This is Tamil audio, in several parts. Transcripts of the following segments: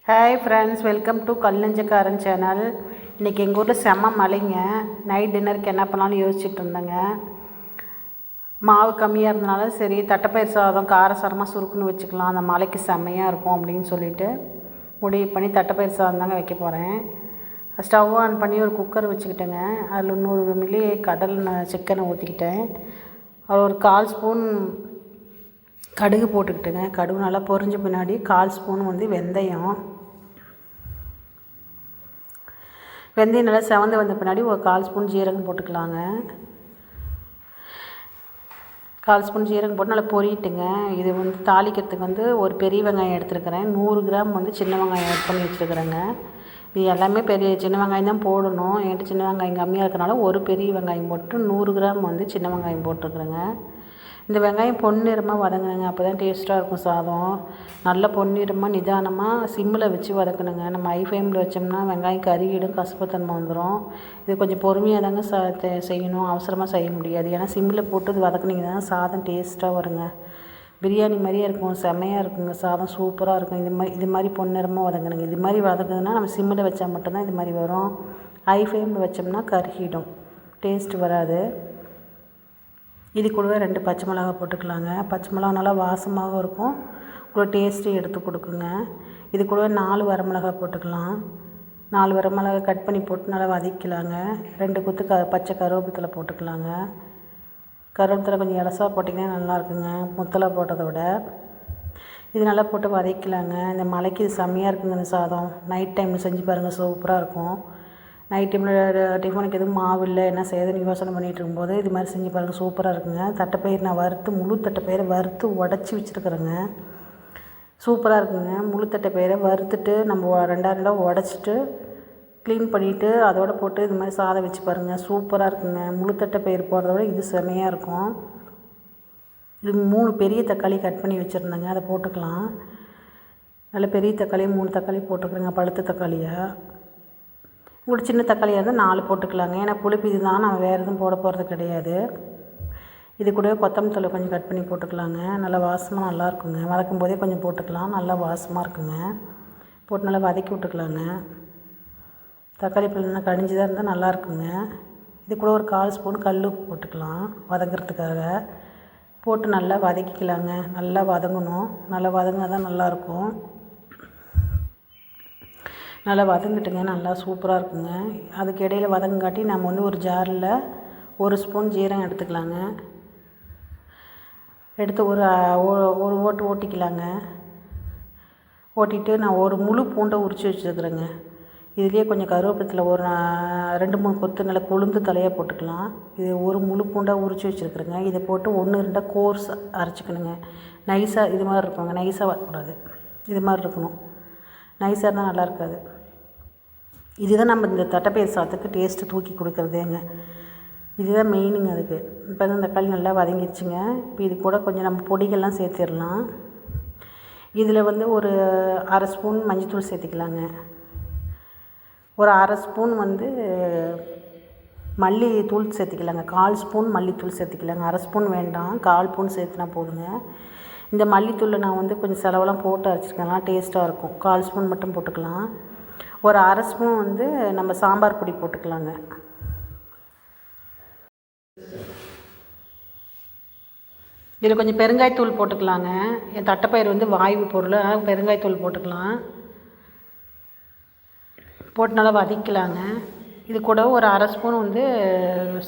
Hi friends, welcome to Kalnenjakkaran channel. இன்றைக்கி எங்கள் ஊரில் செம்ம மழைங்க. நைட் டின்னருக்கு என்ன பண்ணலான்னு யோசிச்சுட்டு இருந்தேங்க. மாவு கம்மியாக இருந்தனால சரி தட்டைப்பயிர் சாதம் காரசாரமாக சுருக்குன்னு வச்சுக்கலாம், அந்த மழைக்கு செம்மையாக இருக்கும் அப்படின்னு சொல்லிட்டு முடிவு பண்ணி தட்டைப்பயிர் சாதம் தாங்க வைக்க போகிறேன். ஸ்டவ் ஆன் பண்ணி ஒரு குக்கர் வச்சுக்கிட்டேங்க. அதில் 100 மில்லி கடல் சிக்கனை ஊற்றிக்கிட்டேன். அதில் ஒரு 1/4 ஸ்பூன் கடுகு போட்டுக்கிட்டுங்க. கடுகு நல்லா பொரிஞ்ச பின்னாடி 1/4 ஸ்பூன் வெந்தயம் நல்லா செவந்து வந்த பின்னாடி ஒரு 1/4 ஸ்பூன் ஜீரகம் போட்டுக்கலாங்க. 1/4 ஸ்பூன் ஜீரகம் போட்டு நல்லா பொரிட்டுங்க. இது தாளிக்கிறதுக்கு ஒரு பெரிய வெங்காயம் எடுத்துருக்கிறேன். 100 கிராம் சின்ன வெங்காயம் ஆட் பண்ணி வச்சுருக்கிறேங்க. இது எல்லாமே சின்ன வெங்காயம் தான் போடணும். என்கிட்ட சின்ன வெங்காயம் கம்மியாக இருக்கிறனால ஒரு பெரிய வெங்காயம் போட்டு 100 கிராம் சின்ன வெங்காயம் போட்டுருக்குறேங்க. இந்த வெங்காயம் பொன்னிறமாக வதங்கணுங்க, அப்போ தான் டேஸ்ட்டாக இருக்கும் சாதம். நல்லா பொன்னிறமாக நிதானமாக சிம்மில் வச்சு வதக்கணுங்க. நம்ம ஹை ஃப்ளேமில் வச்சோம்னா வெங்காயம் கருகிடும், கசப்புத்தன்மை வந்துடும். இது கொஞ்சம் பொறுமையாக தாங்க செய்யணும், அவசரமாக செய்ய முடியாது. ஏன்னா சிம்மில் போட்டு இது வதக்குனிங்கன்னா சாதம் டேஸ்ட்டாக வருங்க. பிரியாணி மாதிரியே இருக்கும், செம்மையாக இருக்குங்க. சாதம் சூப்பராக இருக்கும். இது மாதிரி பொன்னிறமாக வதங்கணுங்க. இது மாதிரி வதக்குதுன்னா நம்ம சிம்மில் வச்சா மட்டும்தான் இது மாதிரி வரும். ஹை ஃப்ளேமில் வச்சோம்னா கருகிடும், டேஸ்ட் வராது. இது கூடவே 2 பச்சை மிளகா போட்டுக்கலாங்க. பச்சை மிளகா நல்லா வாசமாகவும் இருக்கும், கூட டேஸ்ட்டு எடுத்து கொடுக்குங்க. இது கூடவே 4 வரமிளகா போட்டுக்கலாம். 4 வரமிளகா கட் பண்ணி போட்டு நல்லா வதக்கலாங்க. 2 கொத்து பச்சை கருவேப்பிலை போட்டுக்கலாங்க. கருவேப்பிலை கொஞ்சம் இலசாக போட்டிங்கன்னா நல்லாயிருக்குங்க, முத்தலை போட்டதை விட. இது நல்லா போட்டு வதக்கலாங்க. இந்த மழைக்கு இது செம்மையாக இருக்குங்க. இந்த சாதம் நைட் டைமில் செஞ்சு பாருங்கள், சூப்பராக இருக்கும். நைட் டைமில் டிஃபனுக்கு எதுவும் மாவு இல்லை, என்ன செய்யுதுன்னு யோசனை பண்ணிகிட்டு இருக்கும்போது இது மாதிரி செஞ்சு பாருங்கள், சூப்பராக இருக்குங்க. தட்டைப்பயிர் நான் முழு தட்டைப்பயிரை வறுத்து உடச்சி வச்சுருக்குறேங்க. சூப்பராக இருக்குங்க. முழு தட்டைப்பயிரை வறுத்துட்டு நம்ம 2 உடச்சிட்டு க்ளீன் பண்ணிவிட்டு அதோடு போட்டு இது மாதிரி சாதம் வச்சு பாருங்கள், சூப்பராக இருக்குங்க. முழு தட்டைப்பயிர் போடுறத விட இது செமையாக இருக்கும். இது 3 பெரிய தக்காளி கட் பண்ணி வச்சுருந்தேங்க, அதை போட்டுக்கலாம். நல்ல பெரிய தக்காளி 3 தக்காளி போட்டுக்கிறேங்க, பழுத்த தக்காளியாக. உங்களுக்கு சின்ன தக்காளியாக இருந்தால் 4 போட்டுக்கலாங்க. ஏன்னா புளிப்பு இது தான், நம்ம வேறு எதுவும் போட போகிறது கிடையாது. இது கூடவே கொத்தமல்லி தழை கொஞ்சம் கட் பண்ணி போட்டுக்கலாங்க. நல்லா வாசமாக நல்லாயிருக்குங்க. வதக்கும் போதே கொஞ்சம் போட்டுக்கலாம், நல்லா வாசமாக இருக்குங்க. போட்டு நல்லா வதக்கி விட்டுக்கலாங்க. தக்காளி பழம் கடிஞ்சு தான் இருந்தால் நல்லாயிருக்குங்க. இது கூட ஒரு 1/4 ஸ்பூன் கல் உப்பு போட்டுக்கலாம் வதங்கிறதுக்காக. போட்டு நல்லா வதக்கிக்கலாங்க. நல்லா வதங்கணும், நல்லா வதங்கினா தான் நல்லாயிருக்கும். நல்லா வதங்கிட்டுங்க, நல்லா சூப்பராக இருக்குங்க. அதுக்கு இடையில் வதங்காட்டி நம்ம ஒரு ஜாரில் 1 ஸ்பூன் ஜீரகம் எடுத்துக்கலாங்க. எடுத்து ஒரு ஓட்டு ஓட்டிக்கலாங்க. ஓட்டிட்டு நான் ஒரு முழு பூண்டை உரித்து வச்சுருக்குறேங்க. இதுலேயே கொஞ்சம் கருவேப்பிலை ஒரு 2-3 கொத்து நல்லா கொழுந்து தலையாக போட்டுக்கலாம். இது ஒரு முழு பூண்டாக உரித்து வச்சுருக்குறேங்க. இதை போட்டு 1-2 கோர்ஸ் அரைச்சிக்கணுங்க. நைஸாக இது மாதிரி இருக்குங்க, நைஸாக வரக்கூடாது, இது மாதிரி இருக்கணும். நைஸாக இருந்தால் நல்லா இருக்காது. இதுதான் நம்ம இந்த தட்டைப்பயிர் சாதத்துக்கு டேஸ்ட்டு தூக்கி கொடுக்குறதேங்க. இதுதான் மெயினுங்க அதுக்கு. இப்போ இந்த தக்காளி நல்லா வதங்கிடுச்சுங்க. இப்போ இது கூட கொஞ்சம் நம்ம பொடிகள்லாம் சேர்த்துடலாம். இதில் ஒரு 1/2 ஸ்பூன் மஞ்சள்தூள் சேர்த்துக்கலாங்க. ஒரு 1/2 ஸ்பூன் மல்லித்தூள் சேர்த்துக்கலாங்க. 1/4 ஸ்பூன் மல்லித்தூள் சேர்த்துக்கலாங்க. 1/2 ஸ்பூன் வேண்டாம், 1/4 ஸ்பூன் சேர்த்துனா போதுங்க. இந்த மல்லித்தூளை நான் கொஞ்சம் செலவெல்லாம் போட்டு அரைச்சிருக்கேன், டேஸ்ட்டாக இருக்கும். 1/4 ஸ்பூன் மட்டும் போட்டுக்கலாம். ஒரு 1/2 ஸ்பூன் நம்ம சாம்பார் பொடி போட்டுக்கலாங்க. இதில் கொஞ்சம் பெருங்காயத்தூள் போட்டுக்கலாங்க. என் தட்டைப்பயிர் வாய்வு பொருள், அதனால் பெருங்காயத்தூள் போட்டுக்கலாம். போட்டு நல்லா வதக்கலாங்க. இது கூட ஒரு 1/2 ஸ்பூன்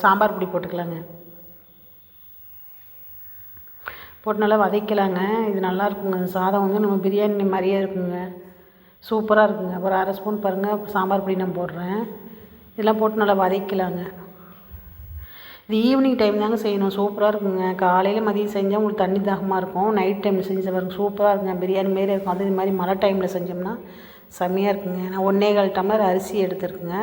சாம்பார் பொடி போட்டுக்கலாங்க. போட்டு நல்லா வதக்கலாங்க. இது நல்லா இருக்குங்க. சாதம் நம்ம பிரியாணி மாதிரியே இருக்குங்க, சூப்பராக இருக்குங்க. ஒரு 1/2 ஸ்பூன் பாருங்கள் சாம்பார் பொடி நான் போடுறேன். இதெல்லாம் போட்டு நல்லா வதக்கலாங்க. இது ஈவினிங் டைம் தாங்க செய்யணும், சூப்பராக இருக்குங்க. காலையில் மதியம் செஞ்சால் உங்களுக்கு தண்ணி தாகமாக இருக்கும். நைட் டைமில் செஞ்சு பாருங்க, சூப்பராக இருக்குங்க. பிரியாணி மாரி இருக்கும். அது இது மாதிரி மழை டைமில் செஞ்சோம்னா செம்மையாக இருக்குங்க. நான் 1.25 டம்ளர் அரிசி எடுத்துருக்குங்க.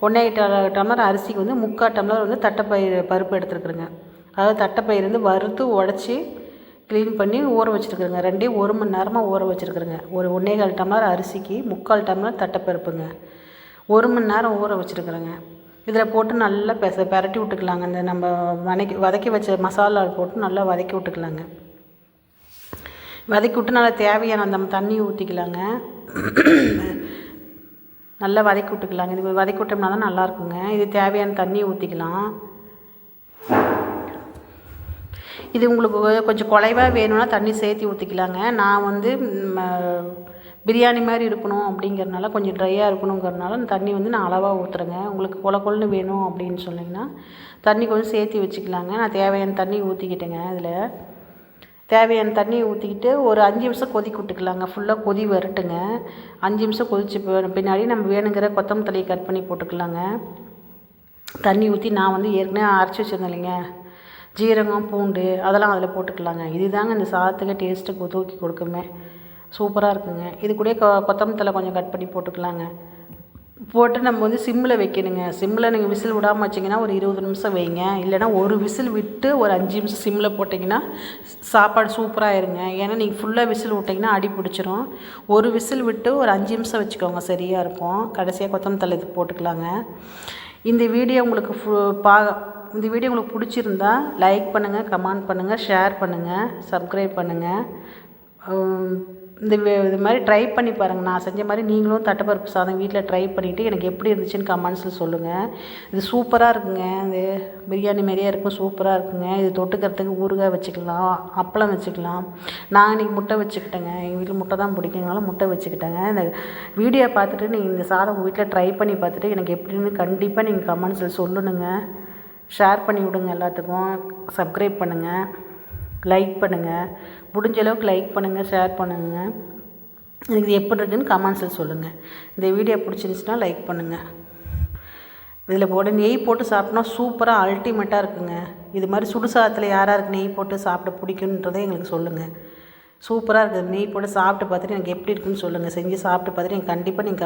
1.25 டம்ளர் அரிசிக்கு 3/4 டம்ளர் தட்டைப்பயிர் பருப்பு எடுத்துருக்குறேங்க. அதாவது தட்டைப்பயிர் வறுத்து உடச்சி க்ளீன் பண்ணி ஊற வச்சுருக்குறேங்க. 1 மணி நேரமாக ஊற வச்சுருக்குறேங்க. ஒரு 1.25 டம்ளர் அரிசிக்கு 3/4 டம்ளர் தட்டைப்பருப்புங்க. 1 மணி நேரம் ஊற வச்சுருக்குறேங்க. இதில் போட்டு நல்லா பெரட்டி விட்டுக்கலாங்க. இந்த நம்ம வதக்கி வச்ச மசாலா போட்டு நல்லா வதக்கி விட்டுக்கலாங்க. வதக்கி விட்டு நல்லா தேவையான நம்ம தண்ணி ஊற்றிக்கலாங்க. நல்லா வதக்கி விட்டுக்கலாங்க. இது வதக்கி விட்டோம்னா தான் நல்லாயிருக்குங்க. இது தேவையான தண்ணி ஊற்றிக்கலாம். இது உங்களுக்கு கொஞ்சம் குலைவாக வேணும்னா தண்ணி சேர்த்து ஊற்றிக்கலாங்க. நான் வந்து பிரியாணி மாதிரி இருக்கணும் அப்படிங்கிறனால, கொஞ்சம் ட்ரையாக இருக்கணுங்கிறனால தண்ணி வந்து நான் அளவாக ஊற்றுறேங்க. உங்களுக்கு கொலன்னு வேணும் அப்படின்னு சொன்னிங்கன்னா தண்ணி கொஞ்சம் சேர்த்து வச்சுக்கலாங்க. நான் தேவையான தண்ணி ஊற்றிக்கிட்டேங்க. இதில் தேவையான தண்ணி ஊற்றிக்கிட்டு ஒரு 5 நிமிஷம் கொதிக்க விட்டுக்கலாங்க. ஃபுல்லாக கொதி வரட்டுங்க. 5 நிமிஷம் கொதிச்சு பின்னாடி நம்ம வேணுங்கிற கொத்தமல்லி தழையை கட் பண்ணி போட்டுக்கலாங்க. தண்ணி ஊற்றி நான் வந்து ஏற்கனவே அரைச்சி வச்சுருந்தேன் இல்லைங்க, ஜீரகம், பூண்டு அதெல்லாம் அதில் போட்டுக்கலாங்க. இதுதாங்க இந்த சாதத்துக்கு டேஸ்ட்டுக்கு தூக்கி கொடுக்குமே. சூப்பராக இருக்குங்க. இது கூட கொத்தமல்லி தழை கொஞ்சம் கட் பண்ணி போட்டுக்கலாங்க. போட்டு நம்ம வந்து சிம்மில் வைக்கணுங்க. சிம்மில் நீங்கள் விசில் விடாமல் வச்சிங்கன்னா ஒரு 20 நிமிஷம் வைங்க. இல்லைனா ஒரு விசில் விட்டு ஒரு 5 நிமிஷம் சிம்மில் போட்டிங்கன்னா சாப்பாடு சூப்பராக இருங்க. ஏன்னா நீங்கள் ஃபுல்லாக விசில் விட்டிங்கன்னா அடி பிடிச்சிரும். ஒரு விசில் விட்டு ஒரு 5 நிமிஷம் வச்சுக்கோங்க, சரியாக இருக்கும். கடைசியாக கொத்தமல்லி தழை போட்டுக்கலாங்க. இந்த வீடியோ உங்களுக்கு இந்த வீடியோ உங்களுக்கு பிடிச்சிருந்தா லைக் பண்ணுங்கள், கமெண்ட் பண்ணுங்கள், ஷேர் பண்ணுங்கள், சப்ஸ்கிரைப் பண்ணுங்கள். இது மாதிரி ட்ரை பண்ணி பாருங்கள். நான் செஞ்ச மாதிரி நீங்களும் தட்டைப்பருப்பு சாதம் வீட்டில் ட்ரை பண்ணிவிட்டு எனக்கு எப்படி இருந்துச்சுன்னு கமெண்ட்ஸில் சொல்லுங்கள். இது சூப்பராக இருக்குங்க. இது பிரியாணி மாதிரியே இருக்கும், சூப்பராக இருக்குங்க. இது தொட்டுக்கிறதுக்கு ஊறுகாய் வச்சுக்கலாம், அப்பளம் வச்சுக்கலாம். நான் இன்றைக்கி முட்டை வச்சுக்கிட்டேங்க. எங்கள் வீட்டில் முட்டை தான் பிடிக்குங்கனால முட்டை வச்சுக்கிட்டேங்க. இந்த வீடியோ பார்த்துட்டு நீங்கள் இந்த சாதம் உங்கள் வீட்டில் ட்ரை பண்ணி பார்த்துட்டு எனக்கு எப்படின்னு கண்டிப்பாக நீங்கள் கமெண்ட்ஸில் சொல்லணுங்க. ஷேர் பண்ணி விடுங்க, எல்லாத்துக்கும் சப்ஸ்கிரைப் பண்ணுங்கள், லைக் பண்ணுங்கள். முடிஞ்ச அளவுக்கு லைக் பண்ணுங்கள், ஷேர் பண்ணுங்கள். எனக்கு இது எப்படி இருக்குன்னு கமெண்ட்ஸில் சொல்லுங்கள். இந்த வீடியோ பிடிச்சிருந்துச்சுன்னா லைக் பண்ணுங்கள். இதில் போட்டு நெய் போட்டு சாப்பிட்டோன்னா சூப்பராக அல்டிமேட்டாக இருக்குங்க. இது மாதிரி சுடுசாதத்தில் யாராருக்கு நெய் போட்டு சாப்பிட பிடிக்குன்றதை எங்களுக்கு சொல்லுங்கள். சூப்பராக இருக்குது. நெய் போட்டு சாப்பிட்டு பார்த்துட்டு எனக்கு எப்படி இருக்குன்னு சொல்லுங்கள். செஞ்சு சாப்பிட்டு பார்த்துட்டு எனக்கு கண்டிப்பாக நீங்கள்